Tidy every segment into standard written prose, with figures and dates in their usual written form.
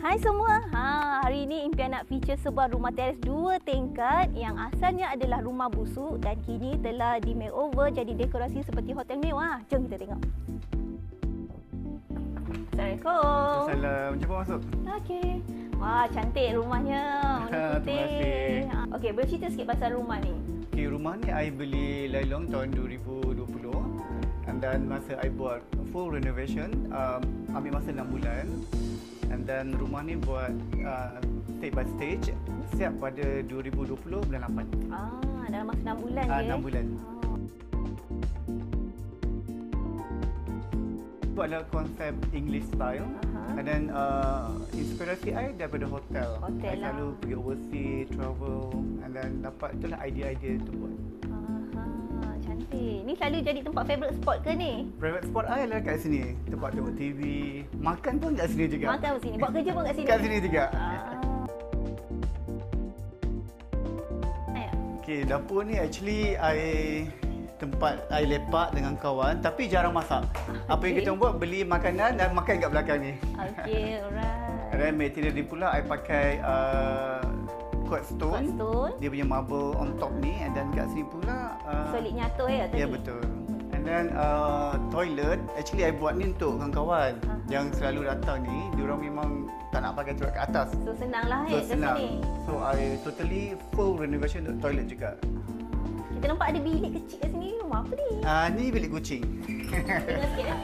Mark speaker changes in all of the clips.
Speaker 1: Hai semua, hari ini impian nak feature sebuah rumah teres 2 tingkat yang asalnya adalah rumah busuk dan kini telah di makeover jadi dekorasi seperti hotel mewah. Jom kita tengok. Assalamualaikum.
Speaker 2: Salam, jumpa masuk.
Speaker 1: Okey. Wah, cantik rumahnya. Warna putih.
Speaker 2: Terima kasih.
Speaker 1: Okey, boleh cerita sikit pasal rumah ni?
Speaker 2: Okay, rumah ni I beli lailong tahun 2020 and then masa I buat full renovation, ambil masa 6 bulan. And then rumah ni buat stage by stage, siap pada 2020 bulan 8.
Speaker 1: Dalam masa 6 bulan je.
Speaker 2: 6 bulan. Itu adalah konsep English style. And then inspirasi I daripada hotel.
Speaker 1: Hotel
Speaker 2: I selalu pergi overseas, travel, and then dapat itulah idea-idea tu buat.
Speaker 1: Cantik. Ni selalu jadi tempat favourite spot ke ni?
Speaker 2: Private spot I adalah kat sini. Tempat tengok TV, makan pun kat sini juga.
Speaker 1: Makan pun sini, buat kerja pun kat sini?
Speaker 2: Kat sini juga. Okay, dapur ni actually tempat I lepak dengan kawan tapi jarang masak. Apa yang kita buat, beli makanan dan makan kat belakang ni.
Speaker 1: Okay, alright.
Speaker 2: Dan material dia pula I pakai quartz stone. Dia punya marble on top ni, and then kat sini pula
Speaker 1: solid nyata ya tadi?
Speaker 2: Ya, betul. And then toilet actually I buat ni untuk kawan-kawan yang selalu datang ni. Diorang memang tak nak pakai toilet kat atas.
Speaker 1: So senang lah kat sini.
Speaker 2: So I totally full renovation untuk toilet juga.
Speaker 1: Kita nampak ada bilik kecil kat sini. Rumah apa ni?
Speaker 2: Ni bilik kucing.
Speaker 1: Tengok sikit lah.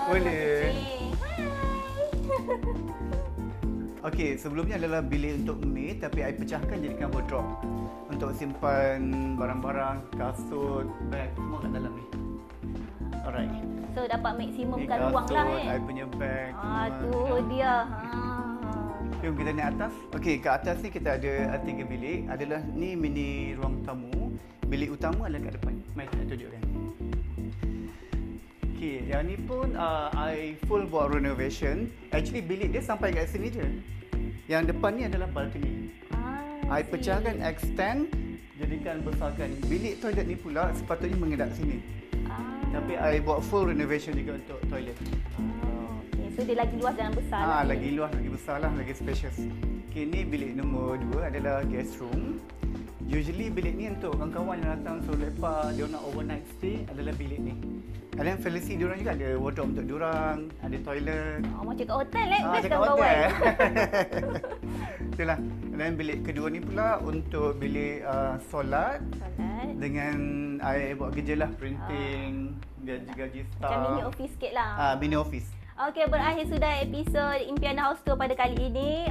Speaker 2: Boleh.
Speaker 1: Kucing.
Speaker 2: Okey, sebelumnya adalah bilik untuk maid tapi I pecahkan jadikan wardrobe untuk simpan barang-barang, kasut, beg semua kat dalam ni. Alright.
Speaker 1: So dapat maksimumkan ruang lah
Speaker 2: I punya beg.
Speaker 1: Tu dia.
Speaker 2: Jom kita naik atas. Okey, kat atas ni kita ada 3 bilik. Adalah ni mini ruang tamu. Bilik utama adalah kat depan. Mari saya tunjukkan. Okey, yang ni pun I full buat renovation. Actually bilik dia sampai kat sini je. Yang depan ni adalah balcony. I pecahkan, extend, jadikan besarkan. Bilik toilet ni pula sepatutnya menghadap sini. Tapi I buat full renovation juga untuk toilet.
Speaker 1: Okay. So dia lagi luas dan besar.
Speaker 2: Lagi luas, lagi besar lah, lagi spacious. Okay, ni bilik nombor 2 adalah guest room. Usually bilik ni untuk kawan-kawan yang datang suruh lepak, dia nak overnight stay, adalah bilik ni. Dan Felicity diorang juga ada wardrobe untuk diorang, ada toilet.
Speaker 1: Macam kat hotel best
Speaker 2: kat
Speaker 1: kawan.
Speaker 2: Itulah. Dan bilik kedua ni pula untuk bilik solat. Dengan I buat kerja lah, printing, gaji staff.
Speaker 1: Macam mini office sikit lah.
Speaker 2: Mini office.
Speaker 1: Okey, berakhir sudah episod Impian House Tour pada kali ini.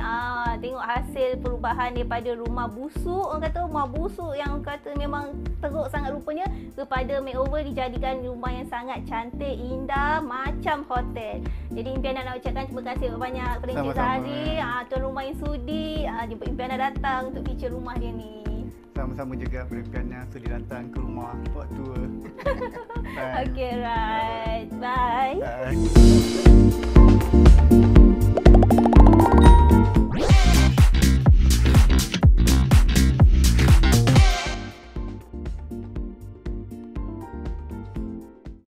Speaker 1: Tengok hasil perubahan daripada rumah busuk, orang kata rumah busuk yang kata memang teruk sangat rupanya, kepada makeover dijadikan rumah yang sangat cantik, indah, macam hotel. Jadi Impian nak ucapkan terima kasih banyak kepada Encik Zahari, tuan rumah yang sudi jumpa Impian datang untuk feature rumah dia ni.
Speaker 2: Sama-sama juga Impian sudi datang ke rumah buat tour.
Speaker 1: Okay, right. Bye.
Speaker 2: Bye.